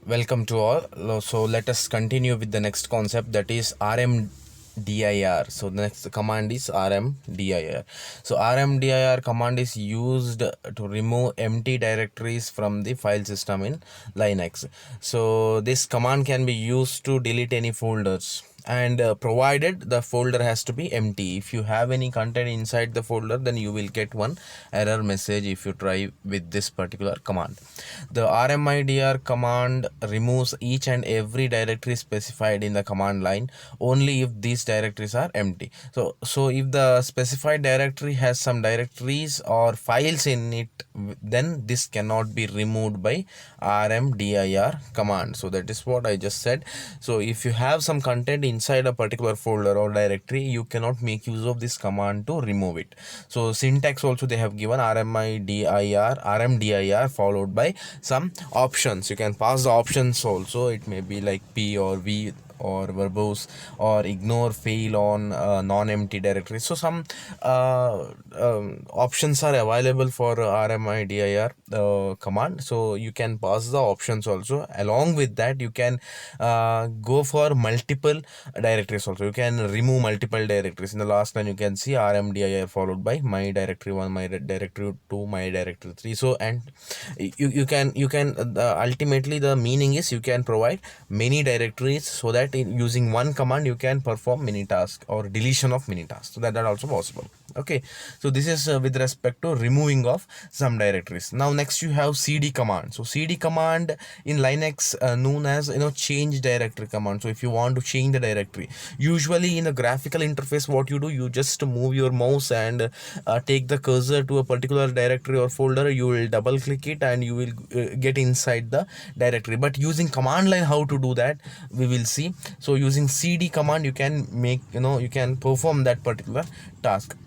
Welcome to all. So let us continue with the next concept, that is RMDIR. So the next command is RMDIR. So RMDIR command is used to remove empty directories from the file system in Linux. So this command can be used to delete any folders, and provided the folder has to be empty. If you have any content inside the folder, then you will get one error message if you try with this particular command. The RMIDR command removes each and every directory specified in the command line only if these directories are empty. So if the specified directory has some directories or files in it, then this cannot be removed by RMDIR command. So that is what I just said. So if you have some content inside a particular folder or directory, you cannot make use of this command to remove it. So syntax also they have given RMDIR followed by some options. You can pass the options also. It may be like P or V or verbose, or ignore, fail on non-empty directory. So some options are available for RMIDIR command. So you can pass the options also. Along with that, you can go for multiple directories also. You can remove multiple directories. In the last line you can see RMDIR followed by my directory 1, my directory 2, my directory 3. So and you can ultimately the meaning is you can provide many directories, so that in using one command you can perform many tasks or deletion of many tasks. So that also possible. Okay, so this is with respect to removing of some directories. Now next you have CD command. So CD command in Linux known as change directory command. So if you want to change the directory, usually in a graphical interface, what you do, you just move your mouse and take the cursor to a particular directory or folder. You will double click it and you will get inside the directory. But using command line, how to do that we will see. So using CD command you can make you can perform that particular task.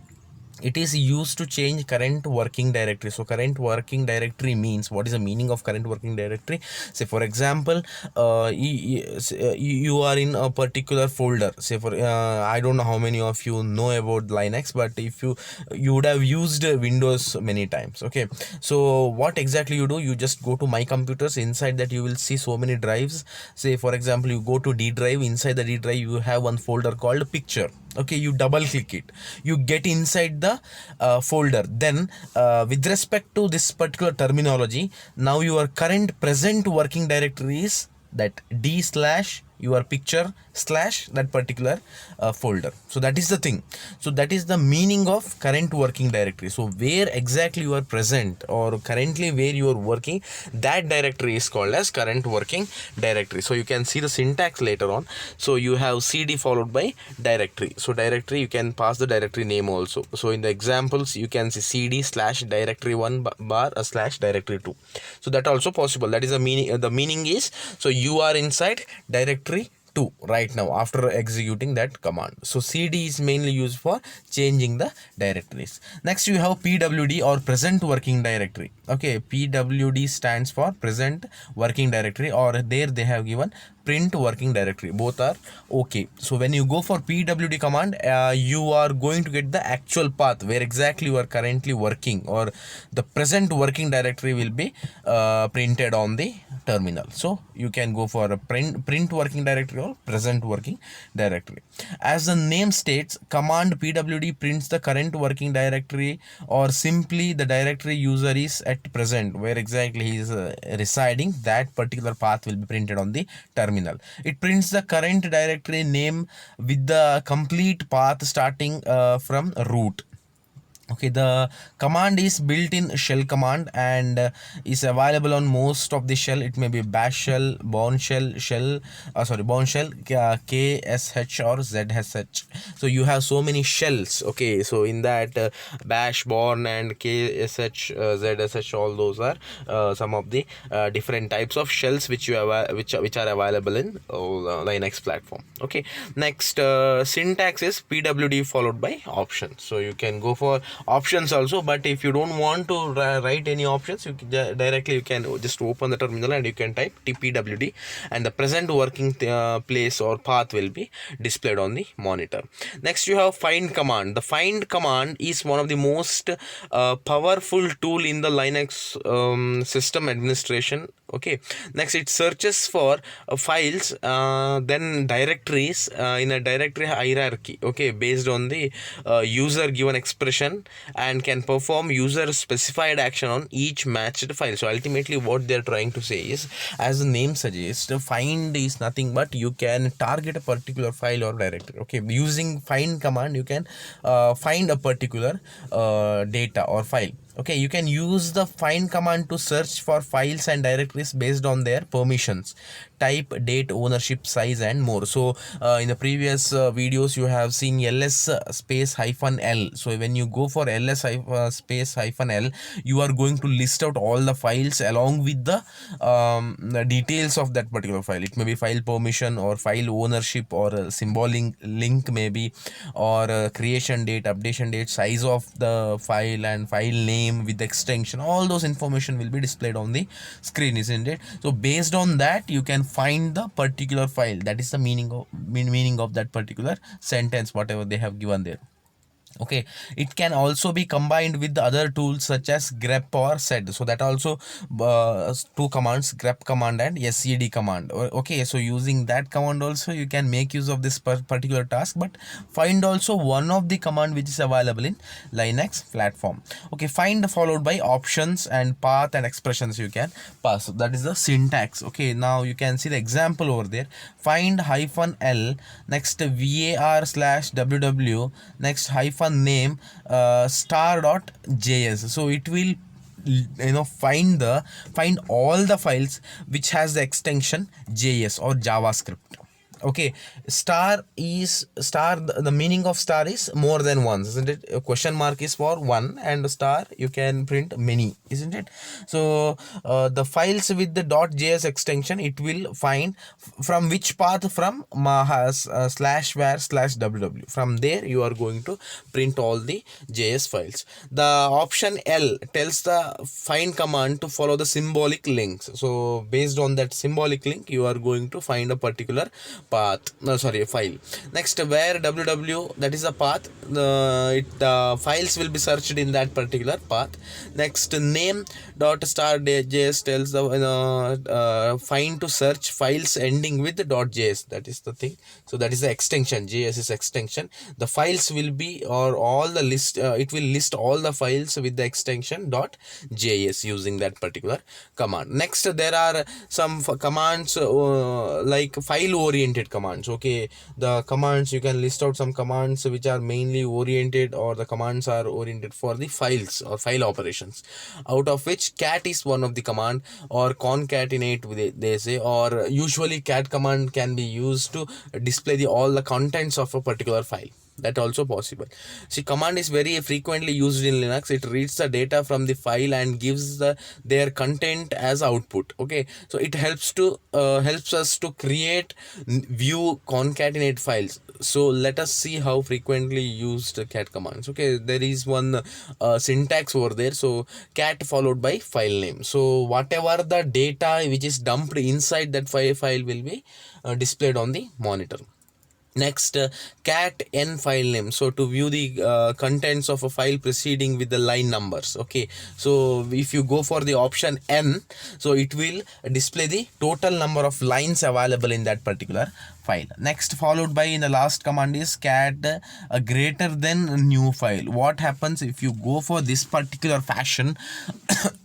It is used to change current working directory. So current working directory means, what is the meaning of current working directory? Say for example, you are in a particular folder. Say for I don't know how many of you know about Linux, but if you would have used Windows many times. Okay, so what exactly you do, you just go to my computers. Inside that you will see so many drives. Say for example, you go to D drive. Inside the D drive you have one folder called picture. Okay, you double click it, you get inside the folder. Then with respect to this particular terminology, now your current present working directory is that D slash your picture slash that particular folder. So that is the thing. So that is the meaning of current working directory. So where exactly you are present or currently where you are working, that directory is called as current working directory. So you can see the syntax later on. So you have CD followed by directory. So directory, you can pass the directory name also. So in the examples you can see CD slash directory 1 bar slash directory 2. So that also possible. That is the meaning. The meaning is, so you are inside directory 2 right now after executing that command. So CD is mainly used for changing the directories. Next you have PWD or present working directory. Okay, PWD stands for present working directory, or there they have given print working directory. Both are okay. So when you go for PWD command, you are going to get the actual path where exactly you are currently working, or the present working directory will be printed on the terminal. So you can go for a print working directory or present working directory. As the name states, command PWD prints the current working directory, or simply the directory user is at present, where exactly he is residing. That particular path will be printed on the terminal. It prints the current directory name with the complete path starting from root. Okay, the command is built in shell command and is available on most of the shell. It may be bash shell, bourne shell, bourne shell, KSH or ZSH. So you have so many shells. Okay, so in that bash, bourne and KSH, ZSH, all those are some of the different types of shells which you have, which are available in Linux platform. Okay, next syntax is PWD followed by options. So you can go for options also. But if you don't want to write any options, you can directly you can just open the terminal and you can type tpwd, and the present working place or path will be displayed on the monitor. Next you have find command. The find command is one of the most powerful tool in the Linux system administration. Okay, next it searches for files, then directories in a directory hierarchy, okay, based on the user given expression, and can perform user specified action on each matched file. So ultimately what they're trying to say is, as the name suggests, find is nothing but you can target a particular file or directory. Okay, using find command you can find a particular data or file. Okay, you can use the find command to search for files and directories based on their permissions, type, date, ownership, size, and more. So in the previous videos you have seen ls space hyphen l. So when you go for ls space hyphen l, you are going to list out all the files along with the details of that particular file. It may be file permission or file ownership or a symbolic link maybe, or creation date, updation date, size of the file, and file name with the extension. All those information will be displayed on the screen, isn't it? So based on that you can find the particular file. That is the meaning of that particular sentence, whatever they have given there. Okay, it can also be combined with the other tools such as grep or sed. So that also two commands, grep command and sed command. Okay, so using that command also you can make use of this particular task. But find also one of the command which is available in Linux platform. Okay, find followed by options and path and expressions you can pass. So that is the syntax. Okay, now you can see the example over there. Find hyphen l, next var slash ww, next hyphen name star.js. So it will find all the files which has the extension JS or JavaScript. Okay, the meaning of star is more than once, isn't it? A question mark is for one, and star you can print many, isn't it? So the files with the .js extension, it will find from which path, from slash var slash ww. From there you are going to print all the JS files. The option L tells the find command to follow the symbolic links. So based on that symbolic link you are going to find a particular file. Next, where ww, that is a path, files will be searched in that particular path. Next, name dot star.js tells the find to search files ending with .js. That is the thing. So that is the extension. JS is extension. The files will be, or all the list, it will list all the files with the extension .js using that particular command. Next, there are some commands like file oriented commands. Okay, the commands, you can list out some commands which are mainly oriented, or the commands are oriented for the files or file operations, out of which cat is one of the command, or concatenate they say, or usually cat command can be used to display all the contents of a particular file. That also possible. See, command is very frequently used in Linux. It reads the data from the file and gives their content as output. Okay, so it helps us to create, view, concatenate files. So let us see how frequently used cat commands. Okay, there is one syntax over there. So cat followed by file name. So whatever the data which is dumped inside that file will be displayed on the monitor. Next, cat n file name. So to view the contents of a file proceeding with the line numbers. Okay, so if you go for the option n, so it will display the total number of lines available in that particular file. Next, followed by, in the last command is cat greater than new file. What happens if you go for this particular fashion?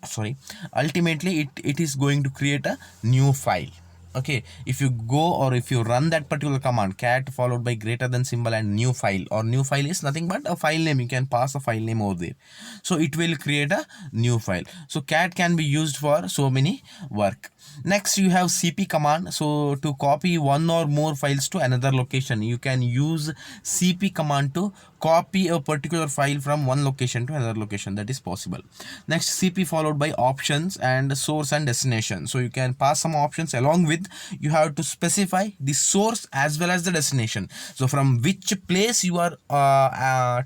Sorry, ultimately it is going to create a new file. Okay, if you go, or if you run that particular command, cat followed by greater than symbol and new file, or new file is nothing but a file name, you can pass a file name over there, so it will create a new file. So cat can be used for so many work. Next you have cp command. So to copy one or more files to another location, you can use cp command to copy a particular file from one location to another location. That is possible. Next, cp followed by options and source and destination. So you can pass some options, along with you have to specify the source as well as the destination. So from which place you are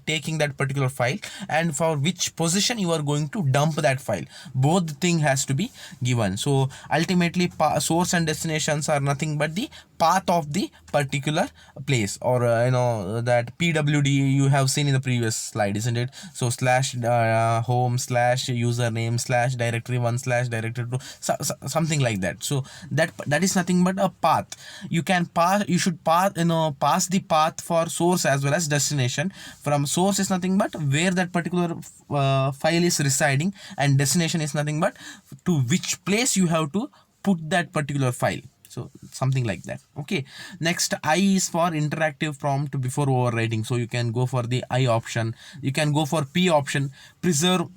taking that particular file, and for which position you are going to dump that file. Both thing has to be given. So ultimately source and destinations are nothing but the path of the particular place, or that pwd you have seen in the previous slide, isn't it? So slash home slash username slash directory1 slash directory2, something like that. So that is nothing but a path. You should pass the path for source as well as destination. From source is nothing but where that particular file is residing, and destination is nothing but to which place you have to put that particular file. So something like that. Okay, next, I is for interactive prompt before overwriting. So you can go for the I option, you can go for P option, preserve.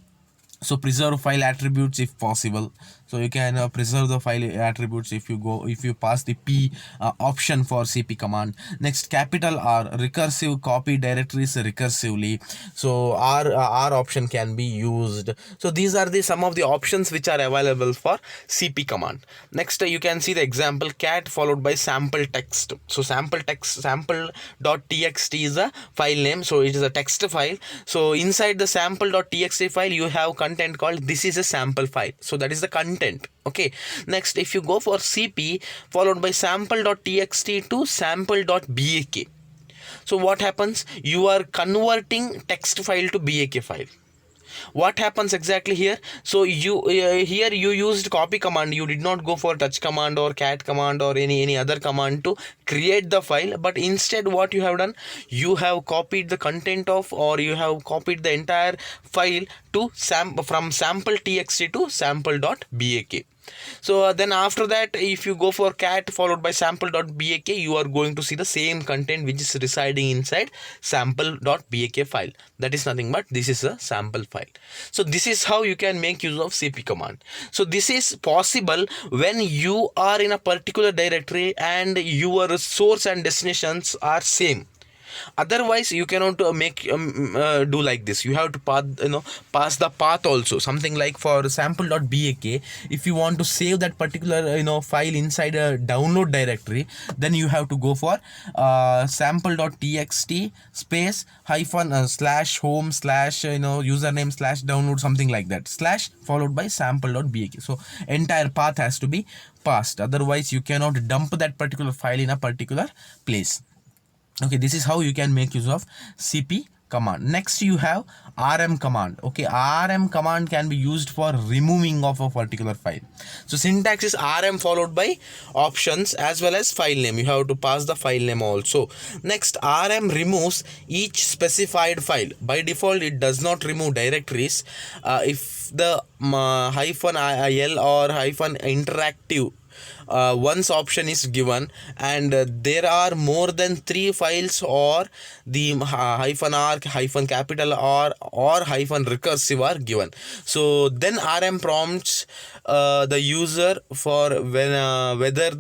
So preserve file attributes if possible. So you can preserve the file attributes if you pass the P option for cp command. Next, capital R, recursive copy directories recursively. So R option can be used. So these are the some of the options which are available for cp command. Next, you can see the example, cat followed by sample text. So sample.txt is a file name. So it is a text file. So inside the sample.txt file you have content called this is a sample file. So that is the content. Okay, next, if you go for cp followed by sample.txt to sample.bak, so what happens? You are converting text file to bak file. What happens exactly here? So here you used copy command, you did not go for touch command or cat command or any other command to create the file, but instead what you have done, you have copied the content of, or you have copied the entire file to from sample.txt to sample.bak. So then after that, if you go for cat followed by sample.bak, you are going to see the same content which is residing inside sample.bak file. That is nothing but this is a sample file. So this is how you can make use of cp command. So this is possible when you are in a particular directory and your source and destinations are same. Otherwise you cannot do like this. You have to pass the path also. Something like for sample.bak, if you want to save that particular file inside a download directory, then you have to go for sample.txt space hyphen slash home slash username slash download, something like that, slash followed by sample.bak. So entire path has to be passed, otherwise you cannot dump that particular file in a particular place. Okay, this is how you can make use of cp command. Next, you have rm command. Okay, rm command can be used for removing of a particular file. So syntax is rm followed by options as well as file name. You have to pass the file name also. Next, rm removes each specified file. By default it does not remove directories. If the hyphen il or hyphen interactive once option is given, and there are more than 3 files, or the hyphen r, hyphen capital R or hyphen recursive are given, so then rm prompts the user for whether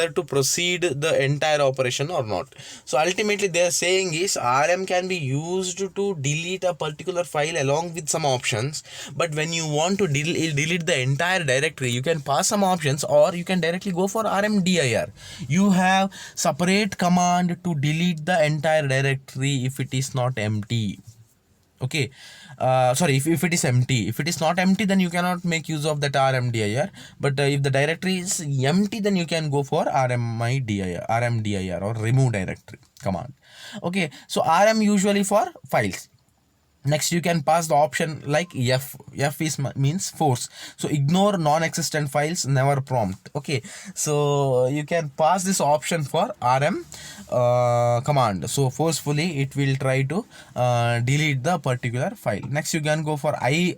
to proceed the entire operation or not. So ultimately they are saying is rm can be used to delete a particular file along with some options, but when you want to delete the entire directory, you can pass some options, or you can directly go for rmdir. You have separate command to delete the entire directory if it is not empty. Okay, sorry, if it is empty. If it is not empty, then you cannot make use of that rmdir, but if the directory is empty, then you can go for rmdir or remove directory command. Okay, so rm usually for files. Next, you can pass the option like f is means force. So ignore non-existent files, never prompt. Okay, so you can pass this option for rm command. So forcefully it will try to delete the particular file. Next, you can go for I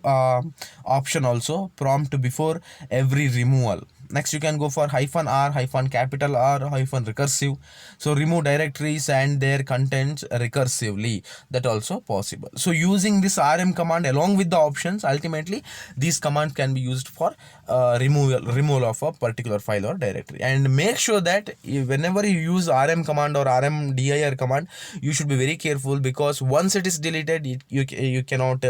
option also, prompt before every removal. Next you can go for -r, capital R, recursive. So remove directories and their contents recursively, that also possible. So using this rm command along with the options, ultimately these commands can be used for removal of a particular file or directory. And make sure that whenever you use rm command or rmdir command, you should be very careful, because once it is deleted, you cannot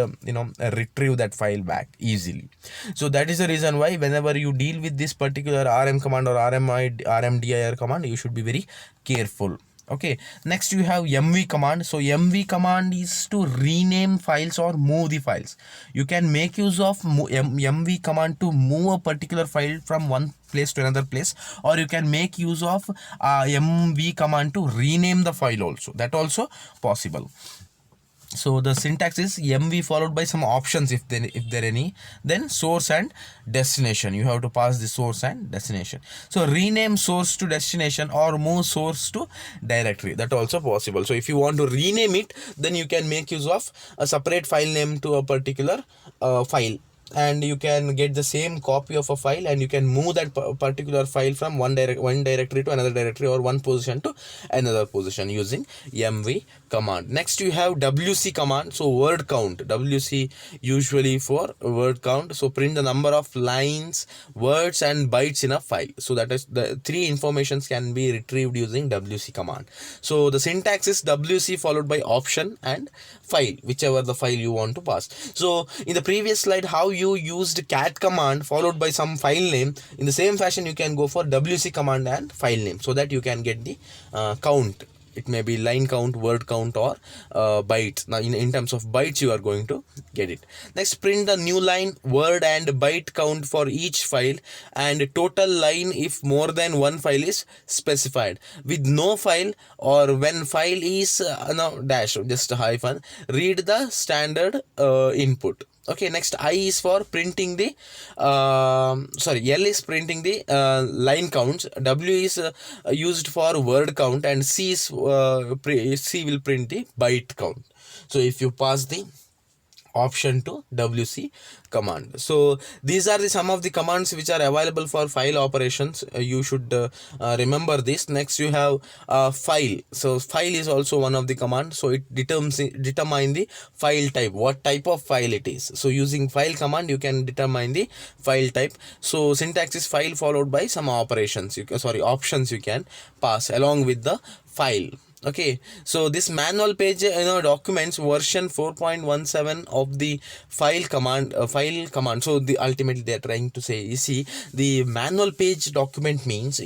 retrieve that file back easily. So that is the reason why whenever you deal with this particular rm command or rmdir command, you should be very careful. Okay, next you have mv command. So mv command is to rename files or move the files. You can make use of mv command to move a particular file from one place to another place, or you can make use of mv command to rename the file also, that also possible. So the syntax is mv followed by some options if there any, then source and destination. You have to pass the source and destination. So rename source to destination or move source to directory, that also possible. So if you want to rename it, then you can make use of a separate file name to a particular file, and you can get the same copy of a file, and you can move that particular file from one directory to another directory, or one position to another position, using mv command. Next you have wc command. So word count, wc usually for word count. So print the number of lines, words and bytes in a file. So that is the three informations can be retrieved using wc command. So the syntax is wc followed by option and file, whichever the file you want to pass. So in the previous slide, how you used cat command followed by some file name, in the same fashion you can go for wc command and file name, so that you can get the count. It may be line count, word count, or bytes. Now in terms of bytes you are going to get it. Next, print the new line, word and byte count for each file, and total line if more than one file is specified. With no file, or when file is dash, just a hyphen, read the standard input. Okay, next I is for printing the L is printing the line counts, W is used for word count, and C is C will print the byte count. So if you pass the option to wc command. So these are the some of the commands which are available for file operations. You should remember this. Next you have file. So file is also one of the commands. So it determine the file type, what type of file it is. So using file command you can determine the file type. So syntax is file followed by some operations, options you can pass along with the file. Okay, so this manual page documents version 4.17 of the file command. So ultimately they are trying to say, you see, the manual page document means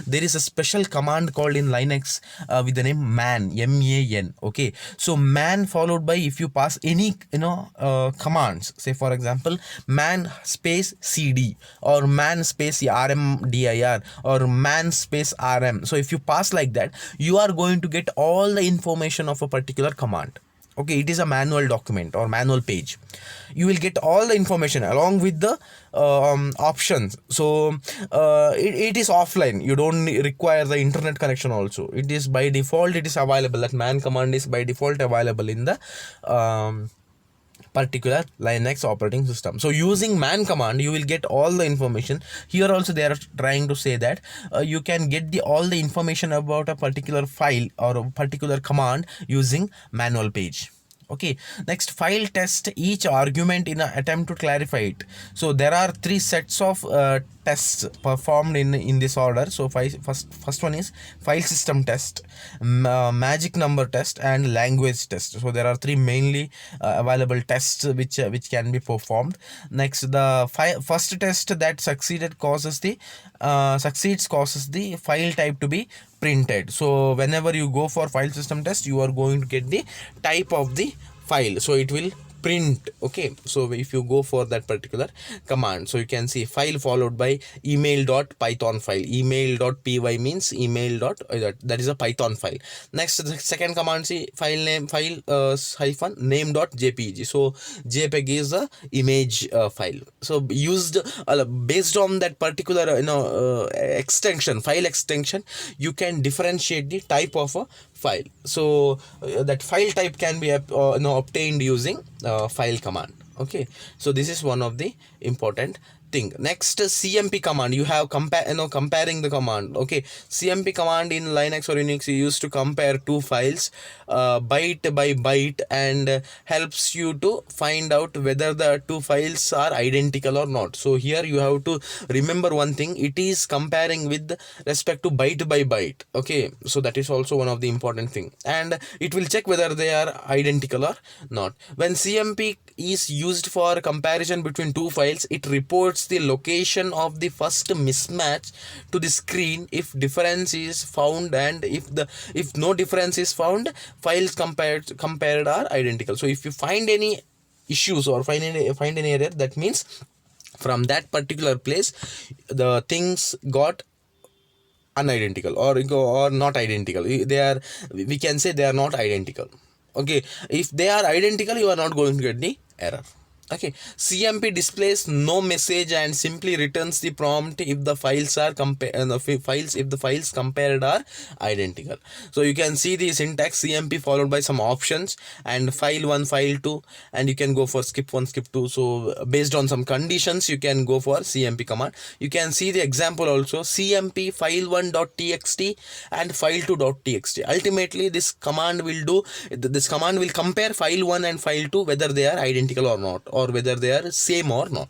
there is a special command called in Linux with the name man, man. Okay, so man followed by, if you pass any commands, say for example man space cd, or man space rmdir, or man space rm. So if you pass like that, you are going to get all the information of a particular command. Okay, it is a manual document or manual page. You will get all the information along with the options. So it is offline. You don't require the internet connection also. It is by default, it is available. That man command is by default available in the particular Linux operating system. So using man command you will get all the information. Here also they are trying to say that you can get all the information about a particular file or a particular command using manual page. Okay, next, file test each argument in an attempt to clarify it. So there are three sets of tests performed in this order. So first one is file system test, magic number test, and language test. So there are three mainly available tests which can be performed. Next, the first test that succeeds causes the file type to be printed. So whenever you go for file system test, you are going to get the type of the file, so it will print. Okay, so if you go for that particular command, so you can see file followed by email.python file. Email.py means that is a Python file. Next, the second command, see file name, hyphen name.jpg. So jpeg is the image file. So used based on that particular extension, file extension, you can differentiate the type of a file. So that file type can be obtained using file command. Okay, so this is one of the important thing. Next CMP command, you have comparing the command. Okay, CMP command in Linux or Unix, you used to compare two files byte by byte, and helps you to find out whether the two files are identical or not. So here you have to remember one thing, it is comparing with respect to byte by byte. Okay, so that is also one of the important thing, and it will check whether they are identical or not. When CMP is used for comparison between two files, it reports the location of the first mismatch to the screen if difference is found, and if no difference is found, files compared are identical. So if you find any issues or find any error, that means from that particular place the things got unidentical or not identical. We can say they are not identical. Okay, if they are identical, you are not going to get the error. Okay, CMP displays no message and simply returns the prompt if the files are if the files compared are identical. So you can see the syntax CMP followed by some options and file 1, file 2, and you can go for skip 1, skip 2. So based on some conditions you can go for CMP command. You can see the example also, CMP file1.txt and file2.txt. Ultimately this command will compare file 1 and file 2 whether they are identical or not, or whether they are same or not.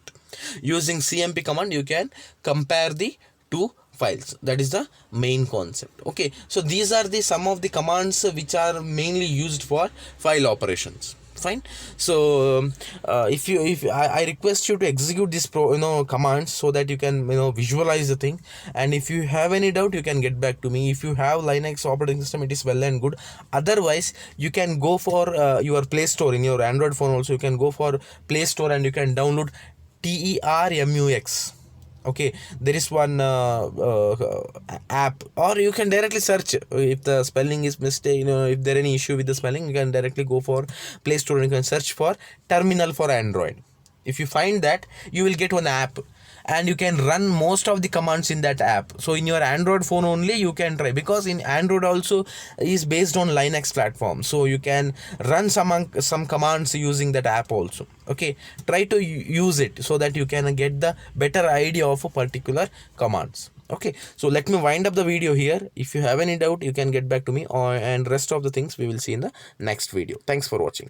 Using CMP command you can compare the two files. That is the main concept. Okay, so these are the some of the commands which are mainly used for file operations. Fine. So if I request you to execute this commands so that you can visualize the thing, and if you have any doubt you can get back to me. If you have Linux operating system, it is well and good. Otherwise you can go for your Play Store. In your Android phone also you can go for Play Store and you can download TERMUX. Okay, there is one app, or you can directly search if the spelling is mistake, if there any issue with the spelling, you can directly go for Play Store and you can search for terminal for Android. If you find that, you will get one app and you can run most of the commands in that app. So in your Android phone only you can try, because in Android also is based on Linux platform, so you can run some commands using that app also. Okay, try to use it so that you can get the better idea of a particular commands. Okay, so let me wind up the video here. If you have any doubt you can get back to me, and rest of the things we will see in the next video. Thanks for watching.